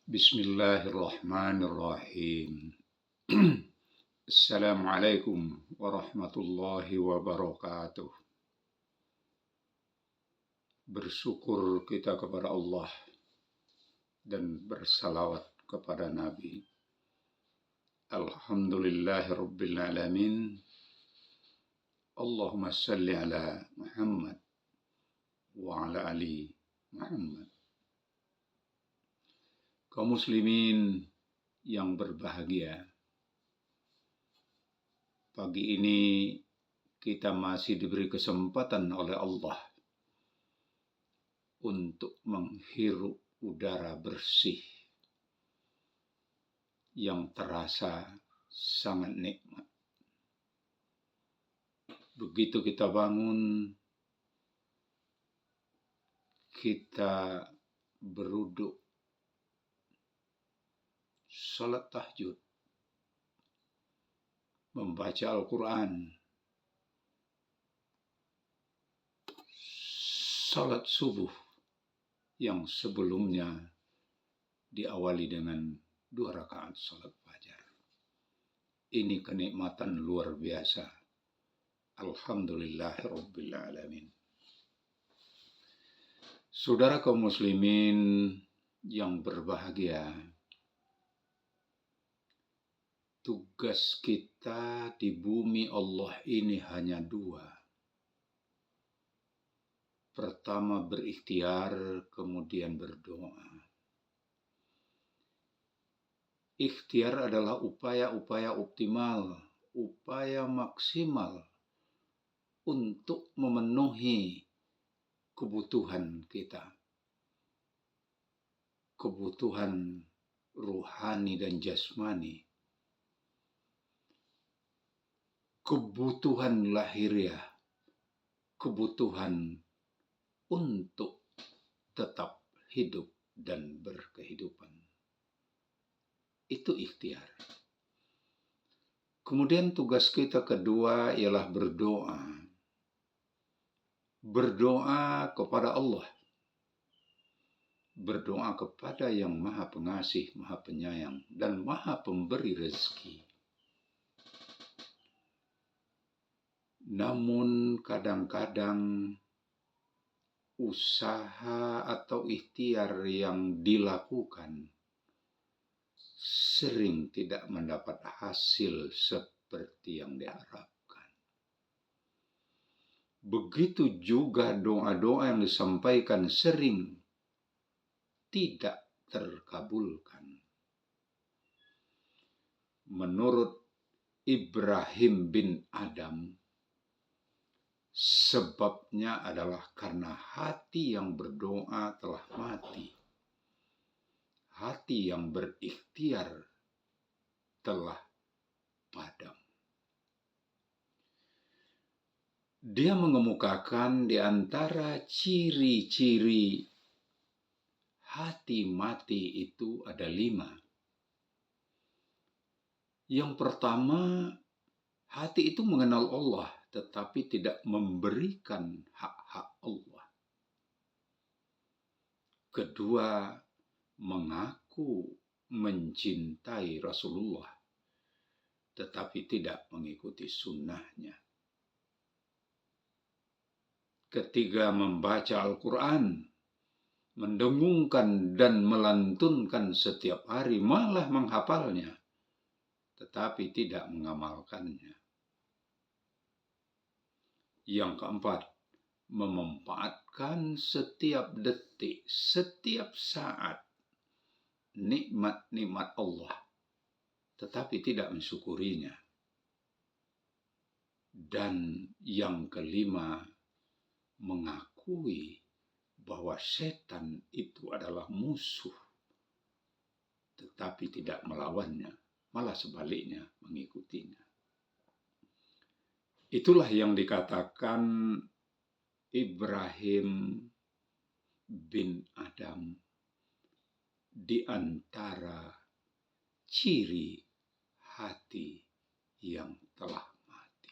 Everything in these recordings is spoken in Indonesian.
Bismillahirrahmanirrahim. Assalamualaikum warahmatullahi wabarakatuh. Bersyukur kita kepada Allah dan bersalawat kepada Nabi. Alhamdulillahirabbil alamin. Allahumma salli ala Muhammad wa ala ali Muhammad. Kaum muslimin yang berbahagia, pagi ini kita masih diberi kesempatan oleh Allah untuk menghirup udara bersih yang terasa sangat nikmat. Begitu kita bangun, kita beruduk, salat tahajud, membaca Al-Quran, salat subuh yang sebelumnya diawali dengan 2 rakaat salat fajar. Ini kenikmatan luar biasa. Alhamdulillahirabbil alamin. Saudara kaum muslimin yang berbahagia, tugas kita di bumi Allah ini hanya 2. Pertama berikhtiar, kemudian berdoa. Ikhtiar adalah upaya-upaya optimal, upaya maksimal untuk memenuhi kebutuhan kita. Kebutuhan ruhani dan jasmani. Kebutuhan lahiriah. Kebutuhan untuk tetap hidup dan berkehidupan. Itu ikhtiar. Kemudian tugas kita kedua ialah berdoa. Berdoa kepada Allah. Berdoa kepada yang Maha Pengasih, Maha Penyayang, dan Maha Pemberi rezeki. Namun kadang-kadang usaha atau ikhtiar yang dilakukan sering tidak mendapat hasil seperti yang diharapkan. Begitu juga doa-doa yang disampaikan sering tidak terkabulkan. Menurut Ibrahim bin Adam, sebabnya adalah karena hati yang berdoa telah mati. Hati yang berikhtiar telah padam. Dia mengemukakan di antara ciri-ciri hati mati itu ada 5. Yang pertama, hati itu mengenal Allah, tetapi tidak memberikan hak-hak Allah. Kedua, mengaku mencintai Rasulullah, tetapi tidak mengikuti sunnahnya. Ketiga, membaca Al-Quran, mendengungkan dan melantunkan setiap hari, malah menghafalnya, tetapi tidak mengamalkannya. Yang keempat, memanfaatkan setiap detik, setiap saat nikmat-nikmat Allah, tetapi tidak mensyukurinya. Dan yang kelima, mengakui bahwa setan itu adalah musuh, tetapi tidak melawannya, malah sebaliknya mengikutinya. Itulah yang dikatakan Ibrahim bin Adam di antara ciri hati yang telah mati.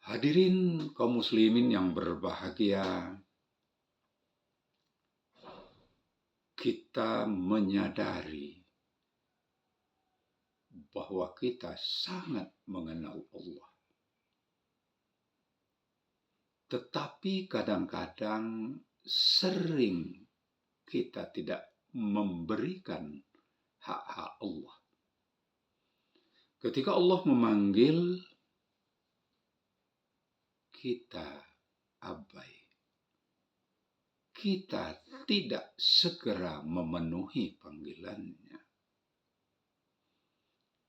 Hadirin kaum muslimin yang berbahagia, kita menyadari bahwa kita sangat mengenal Allah. Tetapi kadang-kadang sering kita tidak memberikan hak-hak Allah. Ketika Allah memanggil, kita abai. Kita tidak segera memenuhi panggilannya.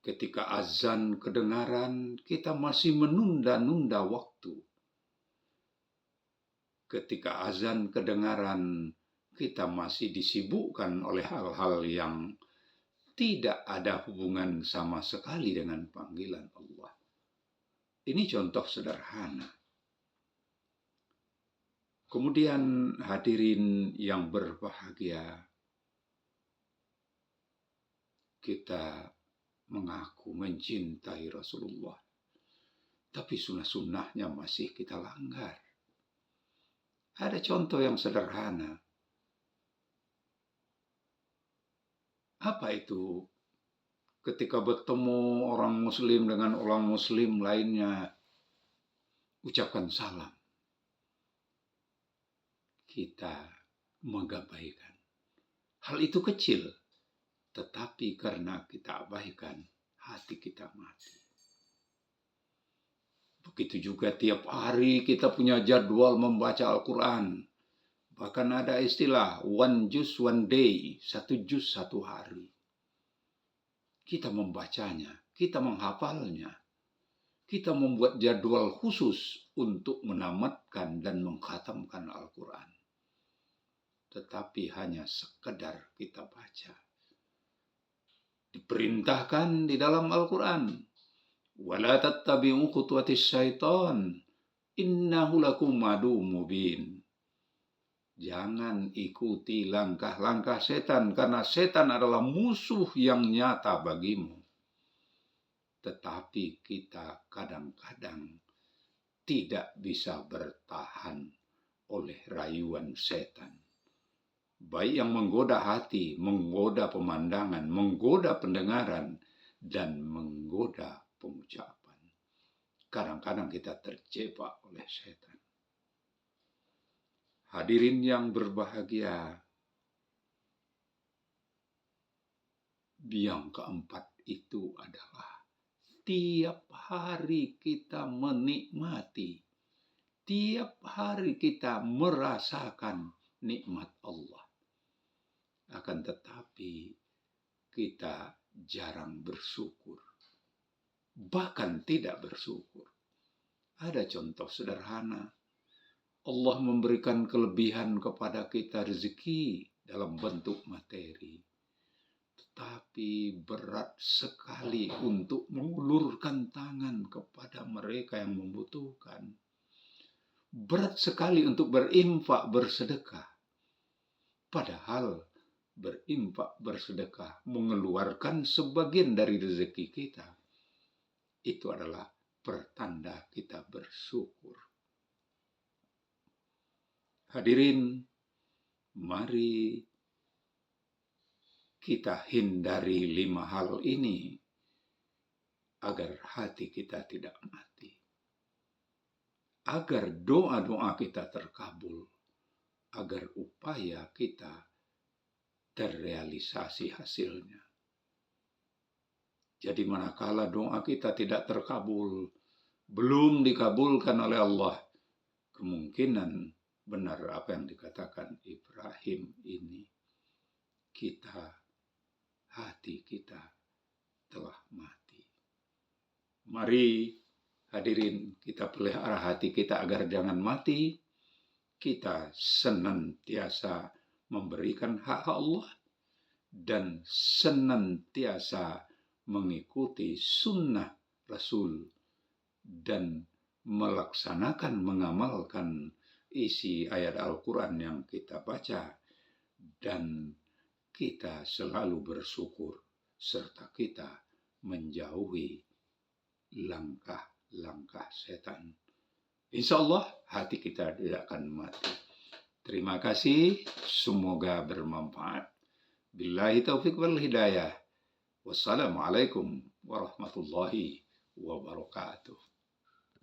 Ketika azan kedengaran, kita masih menunda-nunda waktu. Ketika azan kedengaran, kita masih disibukkan oleh hal-hal yang tidak ada hubungan sama sekali dengan panggilan Allah. Ini contoh sederhana. Kemudian hadirin yang berbahagia, kita mengaku mencintai Rasulullah, tapi sunnah-sunnahnya masih kita langgar. Ada contoh yang sederhana. Apa itu? Ketika bertemu orang muslim dengan orang muslim lainnya, ucapkan salam. Kita mengabaikan. Hal itu kecil, tetapi karena kita abaikan, hati kita mati. Begitu juga tiap hari kita punya jadwal membaca Al-Quran. Bahkan ada istilah one juz one day, 1 juz 1 hari. Kita membacanya, kita menghafalnya. Kita membuat jadwal khusus untuk menamatkan dan mengkhatamkan Al-Quran. Tetapi hanya sekedar kita baca. Diperintahkan di dalam Al-Quran, wala tattabi'u khutuwatis syaitan, innahu lakum aduwwum mubin. Jangan ikuti langkah-langkah setan, karena setan adalah musuh yang nyata bagimu. Tetapi kita kadang-kadang tidak bisa bertahan oleh rayuan setan. Baik yang menggoda hati, menggoda pemandangan, menggoda pendengaran, dan menggoda pengucapan. Kadang-kadang kita terjebak oleh setan. Hadirin yang berbahagia, yang keempat itu adalah tiap hari kita menikmati, tiap hari kita merasakan nikmat Allah. Akan tetapi kita jarang bersyukur, bahkan tidak bersyukur. Ada contoh sederhana. Allah memberikan kelebihan kepada kita rezeki dalam bentuk materi. Tetapi berat sekali untuk mengulurkan tangan kepada mereka yang membutuhkan. Berat sekali untuk berinfak, bersedekah. Padahal berinfak, bersedekah, mengeluarkan sebagian dari rezeki kita, itu adalah pertanda kita bersyukur. Hadirin, mari kita hindari 5 hal ini agar hati kita tidak mati, agar doa-doa kita terkabul, agar upaya kita terrealisasi hasilnya. Jadi manakala doa kita tidak terkabul, belum dikabulkan oleh Allah, kemungkinan benar apa yang dikatakan Ibrahim ini, hati kita telah mati. Mari hadirin, kita pelihara hati kita agar jangan mati. Kita senantiasa memberikan hak Allah dan senantiasa mengikuti sunnah Rasul dan melaksanakan, mengamalkan isi ayat Al-Quran yang kita baca, dan kita selalu bersyukur serta kita menjauhi langkah-langkah setan. Insya Allah hati kita tidak akan mati. Terima kasih, semoga bermanfaat. Billahi taufiq wal hidayah. Wassalamualaikum warahmatullahi wabarakatuh.